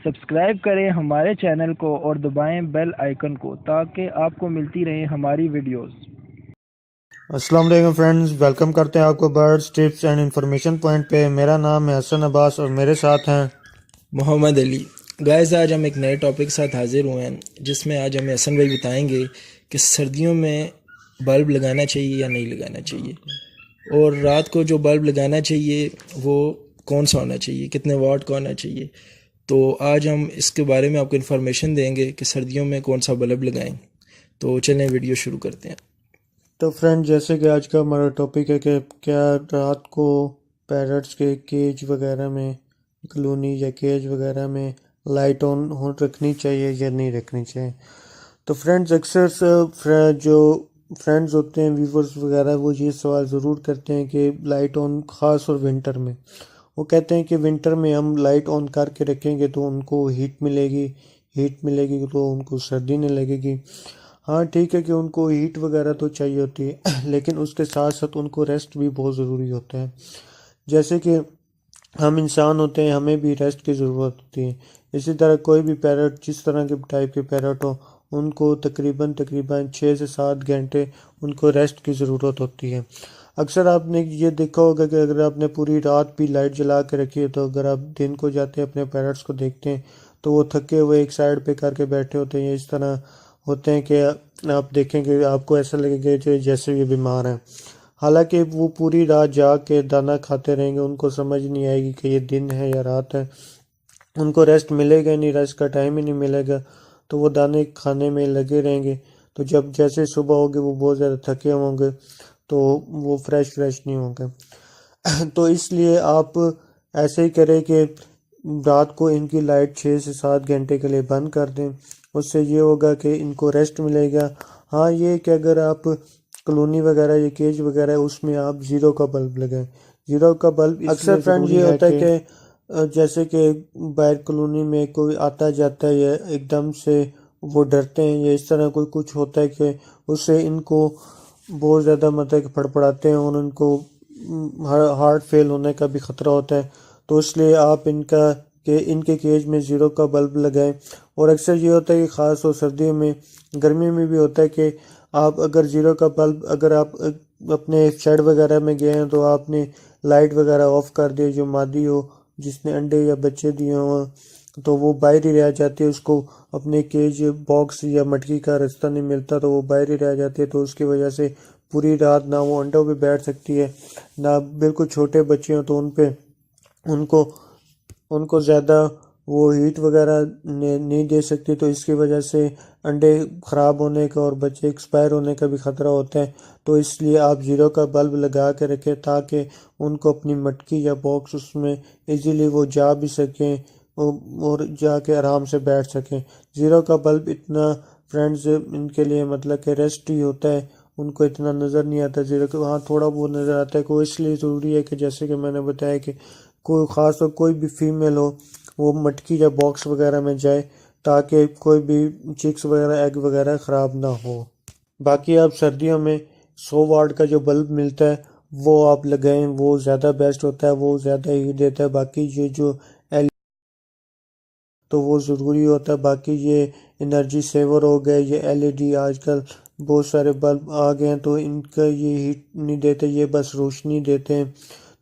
Subscribe کریں ہمارے channel کو اور دبائیں بیل آئیکن کو تاکہ آپ کو ملتی رہیں ہماری ویڈیوز۔ السلام علیکم فرینڈز، ویلکم کرتے ہیں آپ کو birds tips and information point پہ۔ میرا نام ہے حسن عباس اور میرے ساتھ ہیں محمد علی۔ گائز آج ہم ایک نئے ٹاپک کے ساتھ حاضر ہوئے ہیں جس میں آج ہمیں حسن بھائی بتائیں گے کہ سردیوں میں بلب لگانا چاہیے یا نہیں لگانا چاہیے، اور رات کو جو بلب لگانا چاہیے وہ کون سا ہونا چاہیے، کتنے واٹ کا ہونا چاہیے۔ تو آج ہم اس کے بارے میں آپ کو انفارمیشن دیں گے کہ سردیوں میں کون سا بلب لگائیں۔ تو چلیں ویڈیو شروع کرتے ہیں۔ تو فرینڈ، جیسے کہ آج کا ہمارا ٹاپک ہے کہ کیا رات کو پیرٹس کے کیج وغیرہ میں، کلونی یا کیج وغیرہ میں لائٹ آن رکھنی چاہیے یا نہیں رکھنی چاہیے۔ تو فرینڈز، اکثر جو فرینڈز ہوتے ہیں، ویورز وغیرہ، وہ یہ سوال ضرور کرتے ہیں کہ لائٹ آن، خاص اور ونٹر میں، وہ کہتے ہیں کہ ونٹر میں ہم لائٹ آن کر کے رکھیں گے تو ان کو ہیٹ ملے گی تو ان کو سردی نہیں لگے گی۔ ہاں ٹھیک ہے کہ ان کو ہیٹ وغیرہ تو چاہیے ہوتی ہے، لیکن اس کے ساتھ ساتھ ان کو ریسٹ بھی بہت ضروری ہوتا ہے۔ جیسے کہ ہم انسان ہوتے ہیں، ہمیں بھی ریسٹ کی ضرورت ہوتی ہے۔ اسی طرح کوئی بھی پیرٹ، جس طرح کے ٹائپ کے پیرٹ ہو، ان کو تقریباً 6 سے 7 گھنٹے ان کو ریسٹ کی ضرورت ہوتی ہے۔ اکثر آپ نے یہ دیکھا ہوگا کہ اگر آپ نے پوری رات بھی لائٹ جلا کے رکھی ہے تو اگر آپ دن کو جاتے ہیں اپنے پیرٹس کو دیکھتے ہیں تو وہ تھکے ہوئے ایک سائڈ پہ کر کے بیٹھے ہوتے ہیں، اس طرح ہوتے ہیں کہ آپ دیکھیں کہ آپ کو ایسا لگے گا جیسے یہ بیمار ہیں، حالانکہ وہ پوری رات جاگ کے دانہ کھاتے رہیں گے۔ ان کو سمجھ نہیں آئے گی کہ یہ دن ہے یا رات ہے، ان کو ریسٹ ملے گا نہیں، ریسٹ کا ٹائم ہی نہیں ملے گا، تو وہ دانے کھانے میں لگے رہیں گے۔ تو جب جیسے صبح ہوگی وہ بہت زیادہ تھکے ہوں گے تو وہ فریش نہیں ہوں گے۔ تو اس لیے آپ ایسے ہی کریں کہ رات کو ان کی لائٹ 6 سے 7 گھنٹے کے لیے بند کر دیں، اس سے یہ ہوگا کہ ان کو ریسٹ ملے گا۔ ہاں یہ کہ اگر آپ کلونی وغیرہ یا کیج وغیرہ اس میں آپ زیرو کا بلب لگائیں۔ زیرو کا بلب اکثر فرینڈ یہ ہوتا ہے کہ جیسے کہ باہر کلونی میں کوئی آتا جاتا ہے یا ایک دم سے وہ ڈرتے ہیں یا اس طرح کوئی کچھ ہوتا ہے کہ اس سے ان کو بہت زیادہ مطلب کہ پھڑپڑاتے ہیں اور ان کو ہارٹ فیل ہونے کا بھی خطرہ ہوتا ہے، تو اس لیے آپ ان کے کیج میں زیرو کا بلب لگائیں۔ اور اکثر یہ ہوتا ہے کہ خاص طور سردیوں میں، گرمی میں بھی ہوتا ہے کہ آپ اگر زیرو کا بلب، اگر آپ اپنے شیڈ وغیرہ میں گئے ہیں تو آپ نے لائٹ وغیرہ آف کر دی، جو مادی ہو جس نے انڈے یا بچے دیے ہوں تو وہ باہر ہی رہ جاتی ہے، اس کو اپنے کیج باکس یا مٹکی کا راستہ نہیں ملتا تو وہ باہر ہی رہ جاتی ہے، تو اس کی وجہ سے پوری رات نہ وہ انڈوں پہ بیٹھ سکتی ہے، نہ بالکل چھوٹے بچے ہوں تو ان کو زیادہ وہ ہیٹ وغیرہ نہیں دے سکتی، تو اس کی وجہ سے انڈے خراب ہونے کا اور بچے ایکسپائر ہونے کا بھی خطرہ ہوتا ہے۔ تو اس لیے آپ زیرو کا بلب لگا کے رکھیں تاکہ ان کو اپنی مٹکی یا باکس اس میں ایزیلی وہ جا بھی سکیں اور جا کے آرام سے بیٹھ سکیں۔ زیرو کا بلب اتنا فرینڈز ان کے لیے مطلب کہ ریسٹ ہی ہوتا ہے، ان کو اتنا نظر نہیں آتا زیرو کا، ہاں تھوڑا بہت نظر آتا ہے، کوئی اس لیے ضروری ہے کہ جیسے کہ میں نے بتایا کہ کوئی خاص طور کوئی بھی فیمیل ہو وہ مٹکی یا باکس وغیرہ میں جائے تاکہ کوئی بھی چکس وغیرہ ایگ وغیرہ خراب نہ ہو۔ باقی آپ سردیوں میں 100 واٹ کا جو بلب ملتا ہے وہ آپ لگائیں، وہ زیادہ بیسٹ ہوتا ہے، وہ زیادہ ہیٹ دیتا ہے۔ باقی یہ جو تو وہ ضروری ہوتا ہے، باقی یہ انرجی سیور ہو گئے، یہ LED آج کل بہت سارے بلب آ گئے ہیں تو ان کا یہ ہیٹ نہیں دیتے، یہ بس روشنی دیتے ہیں،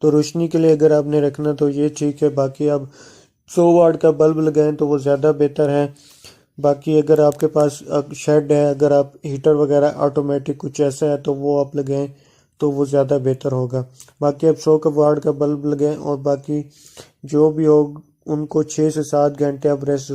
تو روشنی کے لیے اگر آپ نے رکھنا تو یہ ٹھیک ہے۔ باقی آپ 100 واٹ کا بلب لگائیں تو وہ زیادہ بہتر ہے۔ باقی اگر آپ کے پاس شیڈ ہے، اگر آپ ہیٹر وغیرہ آٹومیٹک کچھ ایسا ہے تو وہ آپ لگائیں تو وہ زیادہ بہتر ہوگا۔ باقی آپ 100 واٹ کا بلب لگائیں، اور باقی جو بھی ہو ان کو 6 سے 7 گھنٹے آپ ریسٹ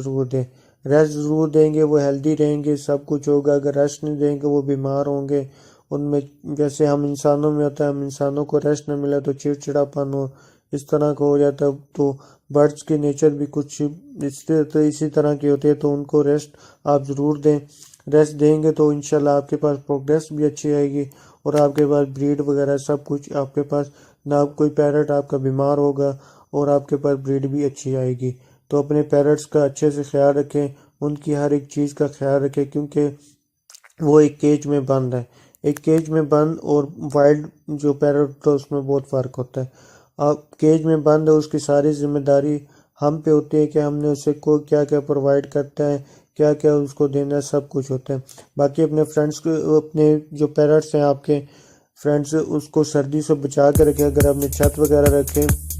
ضرور دیں گے، وہ ہیلدی رہیں گے، سب کچھ ہوگا۔ اگر ریسٹ نہیں دیں گے وہ بیمار ہوں گے۔ ان میں جیسے ہم انسانوں میں ہوتا ہے، ہم انسانوں کو ریسٹ نہ ملے تو چڑچڑاپن ہو، اس طرح کا ہو جاتا ہے، تو برڈز کی نیچر بھی کچھ اسی طرح کی ہوتی ہے، تو ان کو ریسٹ آپ ضرور دیں۔ ریسٹ دیں گے تو انشاءاللہ آپ کے پاس پروگریس بھی اچھی آئے گی اور آپ کے پاس بریڈ وغیرہ سب کچھ آپ کے پاس، نہ کوئی پیرٹ آپ کا بیمار ہوگا اور آپ کے پاس بریڈ بھی اچھی آئے گی۔ تو اپنے پیرٹس کا اچھے سے خیال رکھیں، ان کی ہر ایک چیز کا خیال رکھیں، کیونکہ وہ ایک کیج میں بند ہے، ایک کیج میں بند اور وائلڈ جو پیرٹ ہوتا ہے اس میں بہت فرق ہوتا ہے۔ آپ کیج میں بند ہے، اس کی ساری ذمہ داری ہم پہ ہوتی ہے کہ ہم نے اسے کو کیا کیا پرووائڈ کرتا ہے، کیا کیا اس کو دینا ہے، سب کچھ ہوتا ہے۔ باقی اپنے فرینڈس کو، اپنے جو پیرٹس ہیں آپ کے فرینڈس، اس کو سردی سے بچا کے رکھیں۔ اگر آپ نے چھت وغیرہ رکھیں